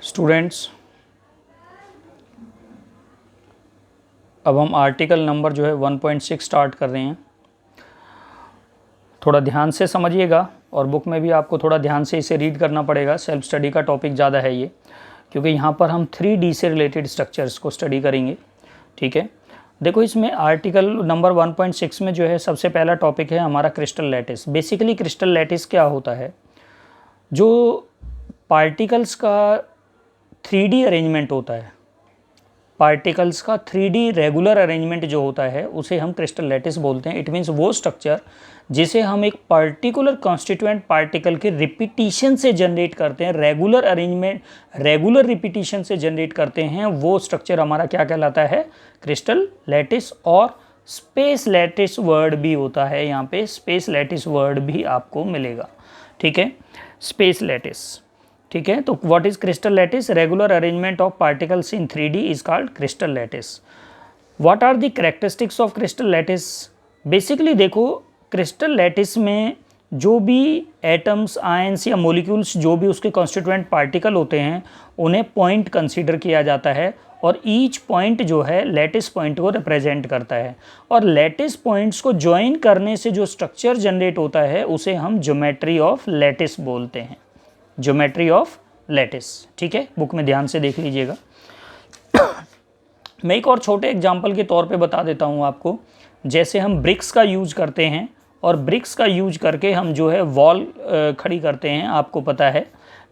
Students, अब हम article number जो है 1.6 स्टार्ट कर रहे हैं। थोड़ा ध्यान से समझिएगा और बुक में भी आपको थोड़ा ध्यान से इसे रीड करना पड़ेगा। सेल्फ स्टडी का टॉपिक ज़्यादा है ये, क्योंकि यहाँ पर हम 3D से रिलेटेड स्ट्रक्चर्स को स्टडी करेंगे। ठीक है, देखो इसमें आर्टिकल नंबर 1.6 में जो है सबसे पहला टॉपिक है हमारा crystal lattice. Basically crystal lattice क्या होता है? जो पार्टिकल्स का 3D अरेंजमेंट होता है, पार्टिकल्स का 3D रेगुलर अरेंजमेंट जो होता है उसे हम क्रिस्टल लैटिस बोलते हैं। इट मीन्स वो स्ट्रक्चर जिसे हम एक पर्टिकुलर कॉन्स्टिट्यूएंट पार्टिकल के रिपीटिशन से जनरेट करते हैं, रेगुलर अरेंजमेंट, रेगुलर रिपीटिशन से जनरेट करते हैं, वो स्ट्रक्चर हमारा क्या कहलाता है? Crystal lattice. और स्पेस लैटिस वर्ड भी होता है, यहाँ पे स्पेस लैटिस वर्ड भी आपको मिलेगा। ठीक है, स्पेस लैटिस। ठीक है, तो what is crystal lattice? Regular arrangement of particles in 3D is called crystal lattice. What are the characteristics of crystal lattice? Basically देखो, क्रिस्टल लैटिस में जो भी एटम्स, आयंस या मॉलिक्यूल्स, जो भी उसके कॉन्स्टिट्यूएंट पार्टिकल होते हैं, उन्हें पॉइंट कंसीडर किया जाता है और ईच पॉइंट जो है लैटिस पॉइंट को रिप्रेजेंट करता है। और लैटिस पॉइंट्स को ज्वाइन करने से जो स्ट्रक्चर जनरेट होता है उसे हम ज्योमेट्री ऑफ लैटिस बोलते हैं, ज्योमेट्री ऑफ लैटिस। ठीक है, बुक में ध्यान से देख लीजिएगा। मैं एक और छोटे एग्जाम्पल के तौर पे बता देता हूँ आपको। जैसे हम ब्रिक्स का यूज करते हैं और ब्रिक्स का यूज करके हम जो है वॉल खड़ी करते हैं, आपको पता है।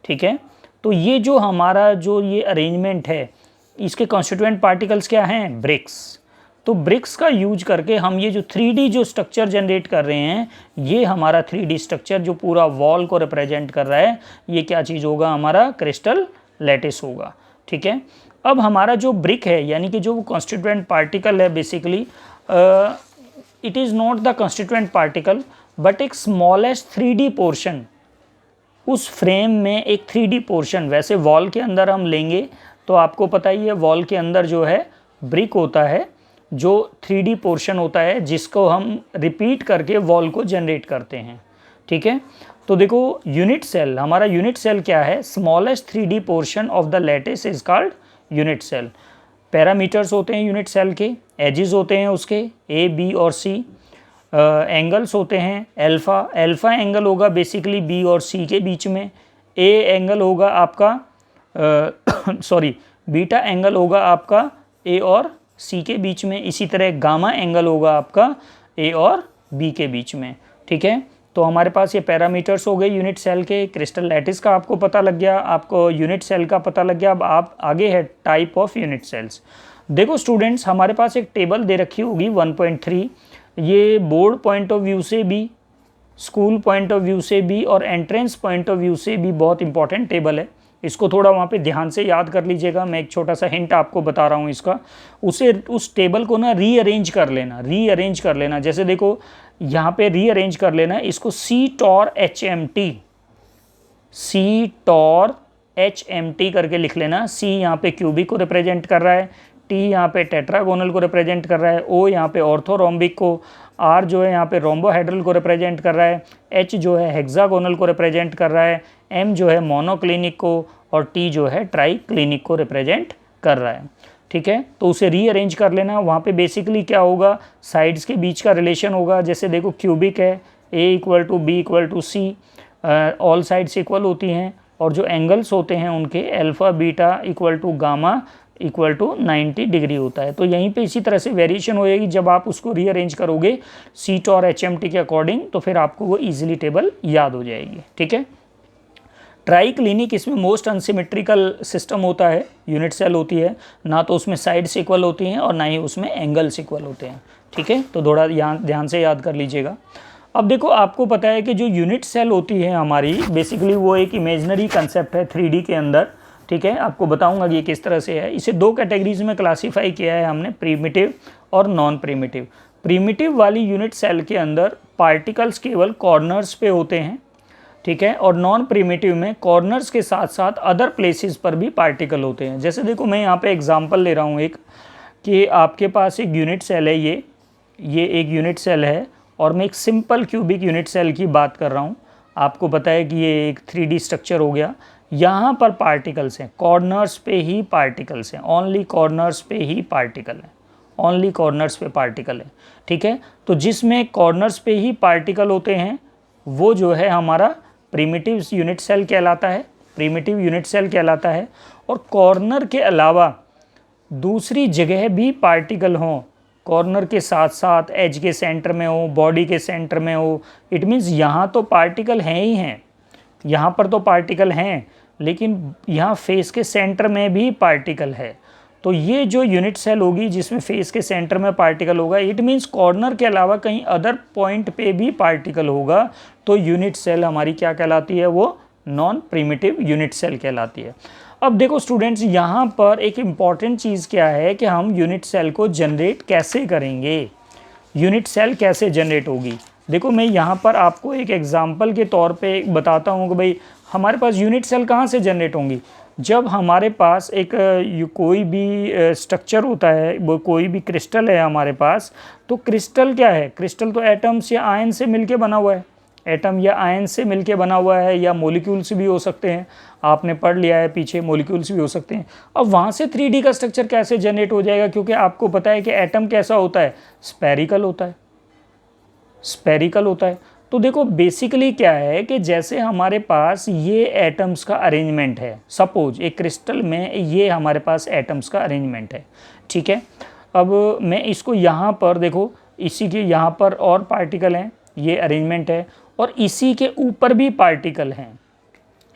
ठीक है, तो ये जो हमारा जो ये अरेंजमेंट है, इसके कॉन्स्टिट्यूएंट पार्टिकल्स क्या हैं? ब्रिक्स। तो ब्रिक्स का यूज करके हम ये जो 3D जो स्ट्रक्चर जनरेट कर रहे हैं, ये हमारा 3D स्ट्रक्चर जो पूरा वॉल को रिप्रेजेंट कर रहा है, ये क्या चीज़ होगा? हमारा क्रिस्टल लैटिस होगा। ठीक है, अब हमारा जो ब्रिक है, यानी कि जो कॉन्स्टिट्यूएंट पार्टिकल है, basically it is not the constituent particle but एक स्मॉलेस्ट 3D पोर्शन, उस फ्रेम में एक 3D पोर्शन। वैसे वॉल के अंदर हम लेंगे तो आपको पता ही है, वॉल के अंदर जो है ब्रिक होता है, जो 3D पोर्शन होता है, जिसको हम रिपीट करके वॉल को जनरेट करते हैं। ठीक है, तो देखो यूनिट सेल, हमारा यूनिट सेल क्या है? Smallest 3D portion of the lattice is called unit cell. Parameters होते हैं यूनिट सेल के, एजेस होते हैं उसके A, B और C, एंगल्स होते हैं अल्फ़ा, अल्फ़ा एंगल होगा बेसिकली B और C के बीच में, A एंगल होगा आपका सॉरी बीटा एंगल होगा आपका A और C के बीच में, इसी तरह गामा एंगल होगा आपका A और B के बीच में। ठीक है, तो हमारे पास ये पैरामीटर्स हो गए यूनिट सेल के। क्रिस्टल लैटिस का आपको पता लग गया, आपको यूनिट सेल का पता लग गया। अब आप आगे है टाइप ऑफ यूनिट सेल्स। देखो स्टूडेंट्स, हमारे पास एक टेबल दे रखी होगी 1.3, ये बोर्ड पॉइंट ऑफ व्यू से भी, स्कूल पॉइंट ऑफ व्यू से भी और एंट्रेंस पॉइंट ऑफ व्यू से भी बहुत इंपॉर्टेंट टेबल है। इसको थोड़ा वहाँ पे ध्यान से याद कर लीजिएगा। मैं एक छोटा सा हिंट आपको बता रहा हूँ इसका, उसे उस टेबल को ना रीअरेंज कर लेना, रीअरेंज कर लेना। जैसे देखो यहाँ पे रीअरेंज कर लेना, इसको C⋅HMT, C⋅HMT करके लिख लेना। C यहाँ पे क्यूबिक को रिप्रेजेंट कर रहा है, T यहाँ पे टेट्रागोनल को रिप्रेजेंट कर रहा है, O यहाँ पे ऑर्थोरोम्बिक को, R जो है यहाँ पे रोम्बोहेड्रल को रिप्रेजेंट कर रहा है, H जो है हेक्सागोनल को रिप्रेजेंट कर रहा है, M जो है मोनोक्लिनिक को और T जो है ट्राइक्लिनिक को रिप्रेजेंट कर रहा है। ठीक है, तो उसे रीअरेंज कर लेना। वहाँ पे बेसिकली क्या होगा? साइड्स के बीच का रिलेशन होगा। जैसे देखो क्यूबिक है, A = B = C, all sides equal होती हैं, और जो एंगल्स होते हैं उनके अल्फ़ा बीटा = गामा = 90 डिग्री होता है। तो यहीं पे इसी तरह से वेरिएशन हो जाएगी जब आप उसको रीअरेंज करोगे C⋅HMT के अकॉर्डिंग, तो फिर आपको वो ईजिली टेबल याद हो जाएगी। ठीक है, ट्राइक्लिनिक इसमें मोस्ट अनसिमेट्रिकल सिस्टम होता है, यूनिट सेल होती है, ना तो उसमें साइड्स इक्वल होती हैं और ना ही उसमें एंगल्स इक्वल होते हैं। ठीक है, तो थोड़ा ध्यान से याद कर लीजिएगा। अब देखो, आपको पता है कि जो यूनिट सेल होती है हमारी, बेसिकली वो एक इमेजनरी कंसेप्ट है 3D के अंदर। ठीक है, आपको बताऊंगा कि ये किस तरह से है। इसे दो कैटेगरीज में क्लासीफाई किया है हमने, प्रीमिटिव और नॉन प्रीमिटिव। प्रीमिटिव वाली यूनिट सेल के अंदर पार्टिकल्स केवल कॉर्नर्स पे होते हैं। ठीक है, और नॉन प्रीमिटिव में कॉर्नर्स के साथ साथ अदर प्लेसेस पर भी पार्टिकल होते हैं। जैसे देखो, मैं यहाँ पे एग्जांपल ले रहा हूँ एक, कि आपके पास एक यूनिट सेल है, ये एक यूनिट सेल है, और मैं एक सिंपल क्यूबिक यूनिट सेल की बात कर रहा हूँ। आपको पता है कि ये एक 3D स्ट्रक्चर हो गया। यहाँ पर पार्टिकल्स हैं, कॉर्नर्स पे ही पार्टिकल्स हैं, ओनली कॉर्नर्स पे ही पार्टिकल है, ओनली कॉर्नर्स पे पार्टिकल है। ठीक है, तो जिसमें कॉर्नर्स पे ही पार्टिकल होते हैं वो जो है हमारा प्रिमिटिव यूनिट सेल कहलाता है, प्रिमिटिव यूनिट सेल कहलाता है। और कॉर्नर के अलावा दूसरी जगह भी पार्टिकल हों, कॉर्नर के साथ साथ एज के सेंटर में हो, बॉडी के सेंटर में हो, इट मीन्स यहाँ तो पार्टिकल हैं ही हैं, यहाँ पर तो पार्टिकल हैं, लेकिन यहाँ फेस के सेंटर में भी पार्टिकल है। तो ये जो यूनिट सेल होगी जिसमें फेस के सेंटर में पार्टिकल होगा, इट मीन्स कॉर्नर के अलावा कहीं अदर पॉइंट पे भी पार्टिकल होगा, तो यूनिट सेल हमारी क्या कहलाती है, वो नॉन प्रिमिटिव यूनिट सेल कहलाती है। अब देखो स्टूडेंट्स, यहाँ पर एक इम्पॉर्टेंट चीज़ क्या है कि हम यूनिट सेल को जनरेट कैसे करेंगे, यूनिट सेल कैसे जनरेट होगी। देखो मैं यहाँ पर आपको एक एग्जांपल के तौर पे बताता हूँ कि भाई हमारे पास यूनिट सेल कहाँ से जनरेट होंगी। जब हमारे पास एक कोई भी स्ट्रक्चर होता है, वो कोई भी क्रिस्टल है हमारे पास, तो क्रिस्टल क्या है, क्रिस्टल तो एटम्स या आयन से मिलके बना हुआ है, एटम या आयन से मिलके बना हुआ है, या मॉलिक्यूल्स भी हो सकते हैं, आपने पढ़ लिया है पीछे, मॉलिक्यूल्स भी हो सकते हैं। अब वहाँ से 3D का स्ट्रक्चर कैसे जनरेट हो जाएगा, क्योंकि आपको पता है कि एटम कैसा होता है, स्फेरिकल होता है, स्फेरिकल होता है। तो देखो बेसिकली क्या है कि जैसे हमारे पास ये एटम्स का अरेंजमेंट है, सपोज एक क्रिस्टल में ये हमारे पास एटम्स का अरेंजमेंट है, ठीक है। अब मैं इसको यहाँ पर देखो, इसी के यहाँ पर और पार्टिकल हैं, ये अरेंजमेंट है, और इसी के ऊपर भी पार्टिकल हैं,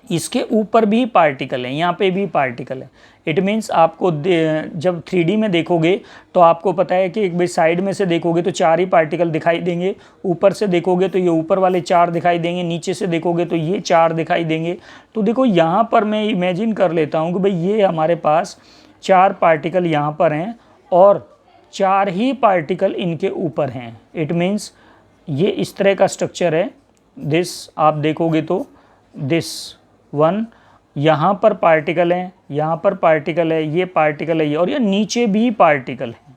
इसके ऊपर भी पार्टिकल है, यहाँ पे भी पार्टिकल है। इट मीन्स आपको जब 3D में देखोगे तो आपको पता है कि एक भाई साइड में से देखोगे तो 4 ही पार्टिकल दिखाई देंगे, ऊपर से देखोगे तो ये ऊपर वाले 4 दिखाई देंगे, नीचे से देखोगे तो ये 4 दिखाई देंगे। तो देखो यहाँ पर मैं इमेजिन कर लेता हूँ कि भाई ये हमारे पास 4 पार्टिकल यहाँ पर हैं और 4 ही पार्टिकल इनके ऊपर हैं। इट मीन्स ये इस तरह का स्ट्रक्चर है, दिस आप देखोगे तो दिस वन, यहाँ पर पार्टिकल हैं, यहाँ पर पार्टिकल है, ये पार्टिकल है, ये, और ये नीचे भी पार्टिकल है,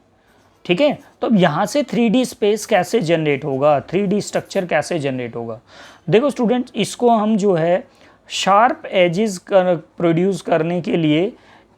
ठीक है। तो अब यहाँ से 3D स्पेस कैसे जनरेट होगा, 3D स्ट्रक्चर कैसे जनरेट होगा। देखो स्टूडेंट्स, इसको हम जो है शार्प एजेस प्रोड्यूस करने के लिए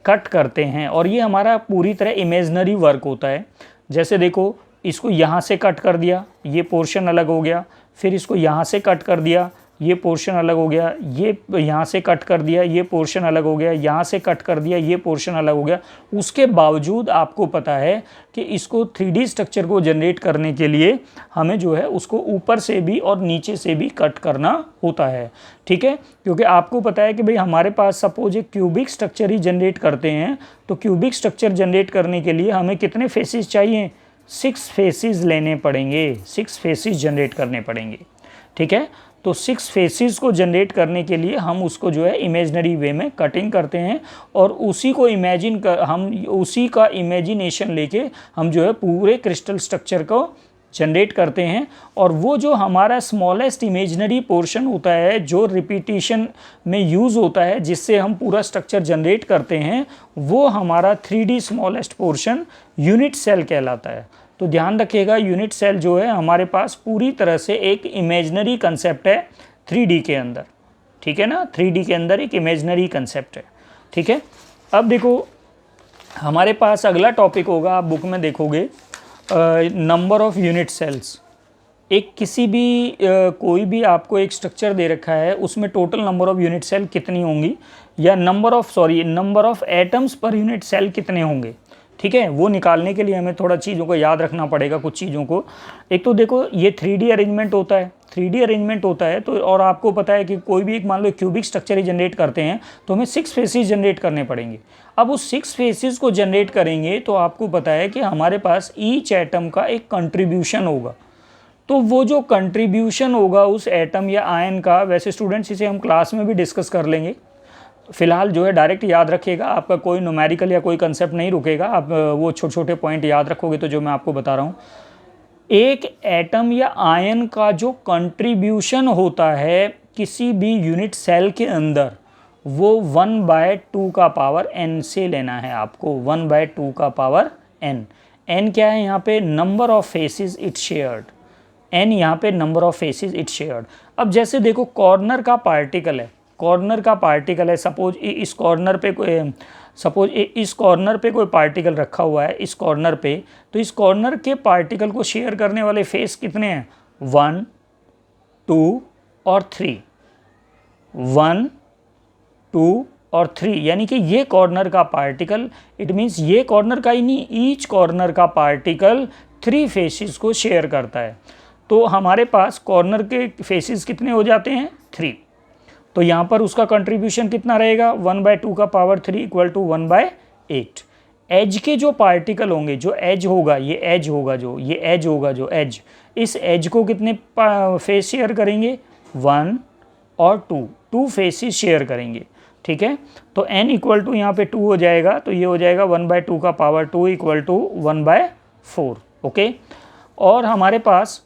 कट करते हैं, और ये हमारा पूरी तरह इमेजनरी वर्क होता है। जैसे देखो, इसको यहाँ से कट कर दिया, ये पोर्शन अलग हो गया, फिर इसको यहाँ से कट कर दिया, ये पोर्शन अलग हो गया, ये यहाँ से कट कर दिया, ये पोर्शन अलग हो गया, यहाँ से कट कर दिया, ये पोर्शन अलग हो गया। उसके बावजूद आपको पता है कि इसको 3D स्ट्रक्चर को जनरेट करने के लिए हमें जो है उसको ऊपर से भी और नीचे से भी कट करना होता है, ठीक है। क्योंकि आपको पता है कि भाई हमारे पास सपोज एक क्यूबिक स्ट्रक्चर ही जनरेट करते हैं, तो क्यूबिक स्ट्रक्चर जनरेट करने के लिए हमें कितने फेसेस चाहिए, 6 फेसेस लेने पड़ेंगे, 6 फेसेस जनरेट करने पड़ेंगे, ठीक है। तो 6 फेसेस को जनरेट करने के लिए हम उसको जो है इमेजनरी वे में कटिंग करते हैं, और उसी को इमेजिन कर, हम उसी का इमेजिनेशन लेके हम जो है पूरे क्रिस्टल स्ट्रक्चर को जनरेट करते हैं। और वो जो हमारा स्मॉलेस्ट इमेजनरी पोर्शन होता है जो रिपीटिशन में यूज़ होता है, जिससे हम पूरा स्ट्रक्चर जनरेट करते हैं, वो हमारा 3D smallest portion unit cell कहलाता है। तो ध्यान रखिएगा, यूनिट सेल जो है हमारे पास पूरी तरह से एक इमेजनरी कंसेप्ट है 3D के अंदर, ठीक है ना, 3D के अंदर एक इमेजनरी कंसेप्ट है, ठीक है। अब देखो हमारे पास अगला टॉपिक होगा, आप बुक में देखोगे नंबर ऑफ यूनिट सेल्स। एक किसी भी कोई भी आपको एक स्ट्रक्चर दे रखा है, उसमें total number of unit cell कितनी होंगी, या number of atoms per unit cell कितने होंगे, ठीक है। वो निकालने के लिए हमें थोड़ा चीज़ों को याद रखना पड़ेगा, कुछ चीज़ों को। एक तो देखो ये 3D अरेंजमेंट होता है, 3D अरेंजमेंट होता है तो, और आपको पता है कि कोई भी एक मान लो क्यूबिक स्ट्रक्चर ही जनरेट करते हैं तो हमें 6 फेसेस जनरेट करने पड़ेंगे। अब उस 6 फेसेस को जनरेट करेंगे तो आपको पता है कि हमारे पास ईच एटम का एक कंट्रीब्यूशन होगा। तो वो जो कंट्रीब्यूशन होगा उस एटम या आयन का, वैसे स्टूडेंट्स इसे हम क्लास में भी डिस्कस कर लेंगे, फिलहाल जो है डायरेक्ट याद रखिएगा, आपका कोई न्यूमेरिकल या कोई कंसेप्ट नहीं रुकेगा, आप वो छोटे छोटे पॉइंट याद रखोगे तो जो मैं आपको बता रहा हूँ। एक एटम या आयन का जो कंट्रीब्यूशन होता है किसी भी यूनिट सेल के अंदर, वो 1/2 का पावर n से लेना है आपको, 1/2 का पावर n। n क्या है यहाँ पे, number of faces it shared, n यहाँ पे number of faces it shared. अब जैसे देखो कॉर्नर का पार्टिकल है, कॉर्नर का पार्टिकल है, सपोज इस कॉर्नर पे कोई पार्टिकल रखा हुआ है इस कॉर्नर पे, तो इस कॉर्नर के पार्टिकल को शेयर करने वाले फेस कितने हैं, 1 2 और 3, 1 2 और 3, यानी कि ये कॉर्नर का पार्टिकल, इट मीन्स ये कॉर्नर का ही नहीं, ईच कॉर्नर का पार्टिकल 3 फेसेस को शेयर करता है। तो हमारे पास कॉर्नर के फेसेस कितने हो जाते हैं, 3। तो यहाँ पर उसका कंट्रीब्यूशन कितना रहेगा, 1/2 का पावर 3 इक्वल टू 1/8। एज के जो पार्टिकल होंगे, जो एज होगा, ये एज होगा, जो एज, इस एज को कितने फेस शेयर करेंगे, 1 और 2 फेसेस शेयर करेंगे, ठीक है। तो n इक्वल टू यहाँ पे 2 हो जाएगा, तो ये हो जाएगा 1/2 का पावर 2 इक्वल टू 1/4, ओके। और हमारे पास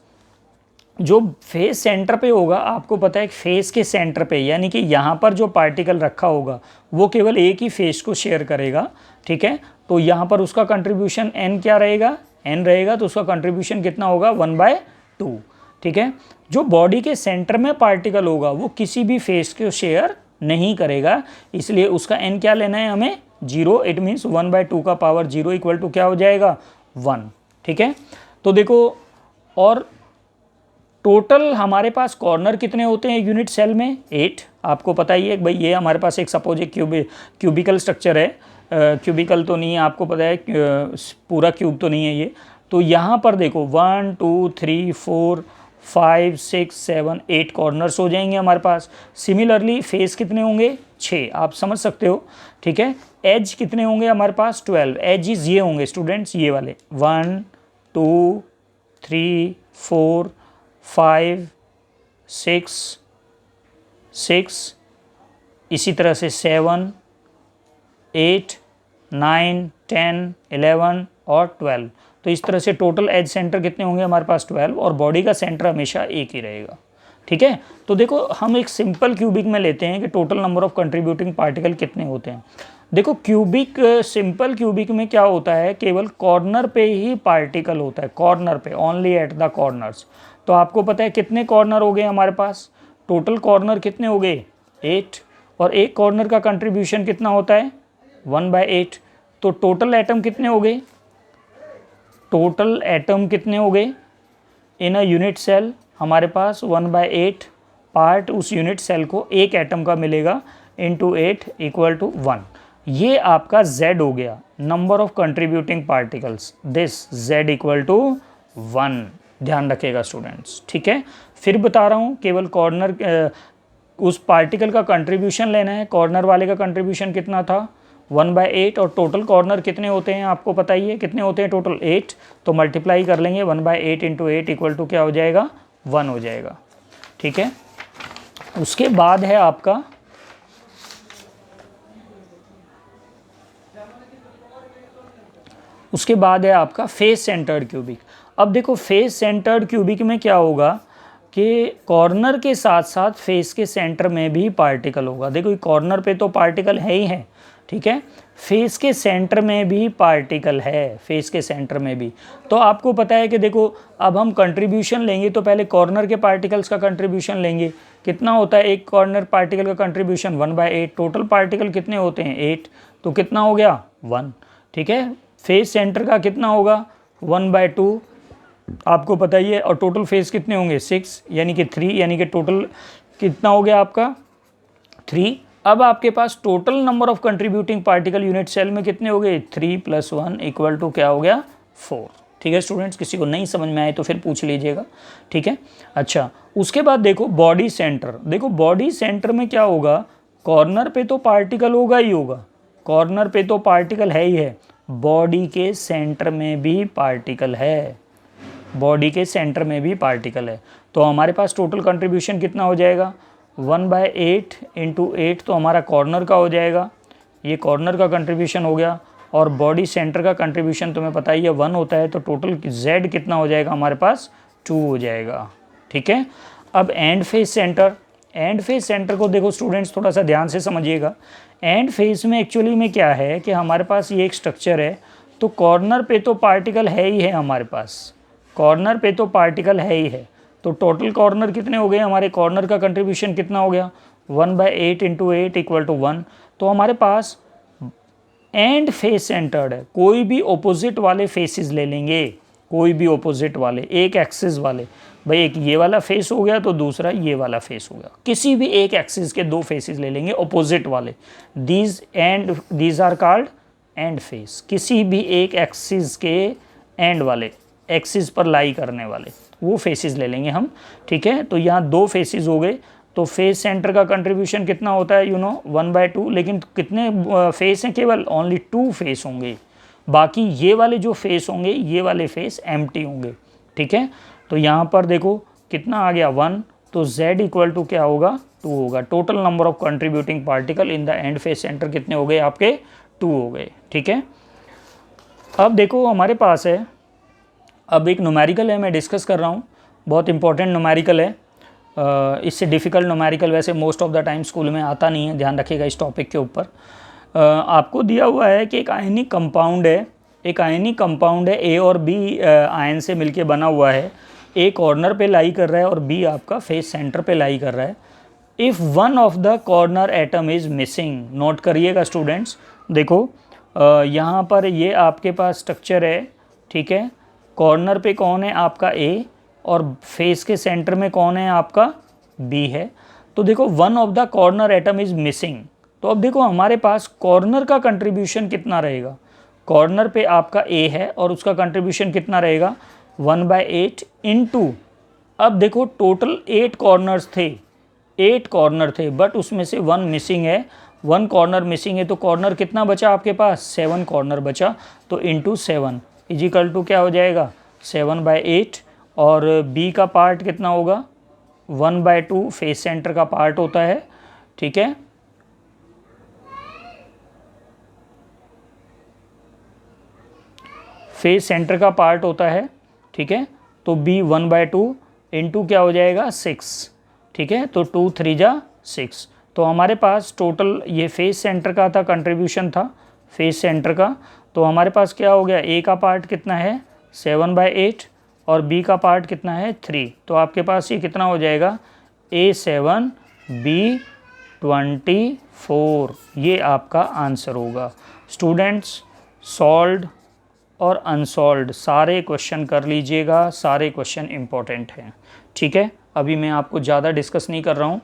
जो फेस सेंटर पे होगा, आपको पता है फेस के सेंटर पे, यानी कि यहाँ पर जो पार्टिकल रखा होगा वो केवल एक ही फेस को शेयर करेगा, ठीक है। तो यहाँ पर उसका कंट्रीब्यूशन n क्या रहेगा, n रहेगा, तो उसका कंट्रीब्यूशन कितना होगा, 1/2, ठीक है। जो बॉडी के सेंटर में पार्टिकल होगा वो किसी भी फेस को शेयर नहीं करेगा, इसलिए उसका n क्या लेना है हमें, 0। इट मीन्स 1/2 का पावर 0 इक्वल टू क्या हो जाएगा, 1, ठीक है। तो देखो, और टोटल हमारे पास कॉर्नर कितने होते हैं यूनिट सेल में, 8। आपको पता ही है भाई, ये हमारे पास एक सपोज एक क्यूबिकल स्ट्रक्चर है, क्यूबिकल तो नहीं है, आपको पता है पूरा क्यूब तो नहीं है ये। तो यहाँ पर देखो 1 2 3 4 5 6 7 8 कॉर्नर्स हो जाएंगे हमारे पास। सिमिलरली फेस कितने होंगे, 6, आप समझ सकते हो, ठीक है। एज कितने होंगे हमारे पास, 12 एजिज ये होंगे स्टूडेंट्स, ये वाले 1 2 3 4 5 6, इसी तरह से 7 8 9 10 11 और 12। तो इस तरह से टोटल एज सेंटर कितने होंगे हमारे पास, 12, और बॉडी का सेंटर हमेशा एक ही रहेगा, ठीक है। तो देखो, हम एक सिंपल क्यूबिक में लेते हैं कि total number of contributing particle कितने होते हैं। देखो क्यूबिक, सिंपल क्यूबिक में क्या होता है, केवल कॉर्नर पे ही पार्टिकल होता है, कॉर्नर पे, ओनली एट द कॉर्नर्स। तो आपको पता है कितने कॉर्नर हो गए हमारे पास, टोटल कॉर्नर कितने हो गए, 8, और एक कॉर्नर का कंट्रीब्यूशन कितना होता है, 1/8। तो टोटल एटम कितने हो गए, टोटल एटम कितने हो गए इन अ यूनिट सेल, हमारे पास 1/8 पार्ट उस यूनिट सेल को एक एटम का मिलेगा, इंटू 8 इक्वल टू 1। ये आपका Z हो गया, number of contributing particles, this Z equal to 1, ध्यान रखिएगा स्टूडेंट्स, ठीक है। फिर बता रहा हूँ, केवल कॉर्नर उस पार्टिकल का कंट्रीब्यूशन लेना है, कॉर्नर वाले का कंट्रीब्यूशन कितना था, 1/8, और टोटल कॉर्नर कितने होते हैं आपको पता ही है, कितने होते हैं टोटल, 8। तो मल्टीप्लाई कर लेंगे, 1/8 इंटू 8 इक्वल टू क्या हो जाएगा, 1 हो जाएगा, ठीक है। उसके बाद है आपका फेस सेंटर्ड क्यूबिक। अब देखो फेस सेंटर्ड क्यूबिक में क्या होगा कि कॉर्नर के साथ साथ फेस के सेंटर में भी पार्टिकल होगा। देखो कॉर्नर पे तो पार्टिकल है ही है, ठीक है, फेस के सेंटर में भी पार्टिकल है, फेस के सेंटर में भी। तो आपको पता है कि देखो, अब हम कंट्रीब्यूशन लेंगे तो पहले कॉर्नर के पार्टिकल्स का कंट्रीब्यूशन लेंगे, कितना होता है एक कॉर्नर पार्टिकल का कंट्रीब्यूशन, 1/8। टोटल पार्टिकल कितने होते हैं, 8, तो कितना हो गया, 1, ठीक है। फेस सेंटर का कितना होगा, 1/2, आपको पता ही है, और टोटल फेस कितने होंगे, 6, यानी कि 3, यानी कि टोटल कितना हो गया आपका, 3। अब आपके पास total number of contributing particle unit cell में कितने हो गए, 3 + 1 इक्वल टू क्या हो गया, 4, ठीक है स्टूडेंट्स। किसी को नहीं समझ में आए तो फिर पूछ लीजिएगा, ठीक है। अच्छा, उसके बाद देखो बॉडी सेंटर। देखो बॉडी सेंटर में क्या होगा, कॉर्नर पे तो पार्टिकल होगा ही होगा, कॉर्नर पे तो पार्टिकल है ही है, बॉडी के सेंटर में भी पार्टिकल है, बॉडी के सेंटर में भी पार्टिकल है। तो हमारे पास टोटल कंट्रीब्यूशन कितना हो जाएगा, 1/8 इंटू 8, तो हमारा कॉर्नर का हो जाएगा, ये कॉर्नर का कंट्रीब्यूशन हो गया, और बॉडी सेंटर का कंट्रीब्यूशन तुम्हें पता ही है 1 होता है, तो टोटल Z कितना हो जाएगा हमारे पास, 2 हो जाएगा, ठीक है। अब and face centre, and face centre को देखो स्टूडेंट्स थोड़ा सा ध्यान से समझिएगा। एंड फेस में एक्चुअली में क्या है कि हमारे पास ये एक स्ट्रक्चर है, तो कॉर्नर पे तो पार्टिकल है ही है हमारे पास, कॉर्नर पे तो पार्टिकल है ही है। तो टोटल कॉर्नर कितने हो गए हमारे, कॉर्नर का कंट्रीब्यूशन कितना हो गया, 1/8 इंटू 8 इक्वल टू 1। तो हमारे पास एंड फेस सेंटर्ड है, कोई भी ऑपोजिट वाले फेसेस ले लेंगे, कोई भी ऑपोजिट वाले, एक एक्सिस वाले, भाई एक ये वाला फेस हो गया तो दूसरा ये वाला फेस हो गया, किसी भी एक एक्सिस के दो फेसेस ले लेंगे ऑपोजिट वाले, these are called end face. किसी भी एक एक्सिस के एंड वाले, एक्सिस पर लाई करने वाले वो फेसेस ले लेंगे हम, ठीक है। तो यहाँ दो फेसेस हो गए, तो फेस सेंटर का कंट्रीब्यूशन कितना होता है, 1/2, लेकिन कितने फेस हैं, केवल ओनली 2 फेस होंगे, बाकी ये वाले जो फेस होंगे ये वाले फेस एम्प्टी होंगे, ठीक है। तो यहाँ पर देखो कितना आ गया 1, तो z इक्वल टू क्या होगा 2 होगा। Total number of contributing particle in the end face centre कितने हो गए आपके 2 हो गए, ठीक है। अब देखो हमारे पास है, अब एक न्यूमेरिकल है, मैं डिस्कस कर रहा हूँ, बहुत इंपॉर्टेंट न्यूमेरिकल है। इससे डिफ़िकल्ट न्यूमेरिकल वैसे most of the time school में आता नहीं है, ध्यान रखिएगा इस टॉपिक के ऊपर। आपको दिया हुआ है कि एक आयनिक कंपाउंड है, एक आयनिक कंपाउंड है, ए और बी आयन से मिलके बना हुआ है, ए कॉर्नर पे लाई कर रहा है और बी आपका फेस सेंटर पे लाई कर रहा है। If one of the corner atom is missing, note करिएगा स्टूडेंट्स, देखो यहाँ पर ये आपके पास स्ट्रक्चर है, ठीक है। कॉर्नर पे कौन है आपका ए और फेस के सेंटर में कौन है आपका बी है। तो देखो one of the corner atom is missing, तो अब देखो हमारे पास कॉर्नर का कंट्रीब्यूशन कितना रहेगा, कॉर्नर पे आपका ए है और उसका कंट्रीब्यूशन कितना रहेगा 1/8 इंटू, अब देखो टोटल 8 कॉर्नर्स थे, 8 कॉर्नर थे, बट उसमें से 1 मिसिंग है, 1 कॉर्नर मिसिंग है, तो कॉर्नर कितना बचा आपके पास 7 कॉर्नर बचा, तो इंटू 7 इजिकल टू क्या हो जाएगा 7/8, और बी का पार्ट कितना होगा 1/2 फेस सेंटर का पार्ट होता है, ठीक है। फेस सेंटर का पार्ट होता है, ठीक है। तो बी 1/2 इंटू क्या हो जाएगा 6, ठीक है। तो 2 3 जा 6, तो हमारे पास टोटल ये फेस सेंटर का था, कंट्रीब्यूशन था फेस सेंटर का, तो हमारे पास क्या हो गया, ए का पार्ट कितना है 7/8 और बी का पार्ट कितना है 3, तो आपके पास ये कितना हो जाएगा A7 B24, ये आपका आंसर होगा। स्टूडेंट्स सॉल्व्ड और अनसॉल्व्ड सारे क्वेश्चन कर लीजिएगा, सारे क्वेश्चन इंपॉर्टेंट हैं, ठीक है। अभी मैं आपको ज़्यादा डिस्कस नहीं कर रहा हूँ,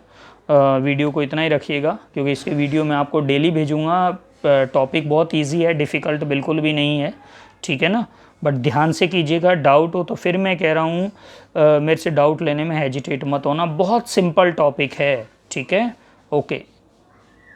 वीडियो को इतना ही रखिएगा, क्योंकि इसके वीडियो मैं आपको डेली भेजूँगा। टॉपिक बहुत इजी है, डिफ़िकल्ट बिल्कुल भी नहीं है, ठीक है ना, बट ध्यान से कीजिएगा। डाउट हो तो फिर मैं कह रहा हूँ मेरे से डाउट लेने में हेजिटेट मत होना, बहुत सिंपल टॉपिक है, ठीक है। ओके।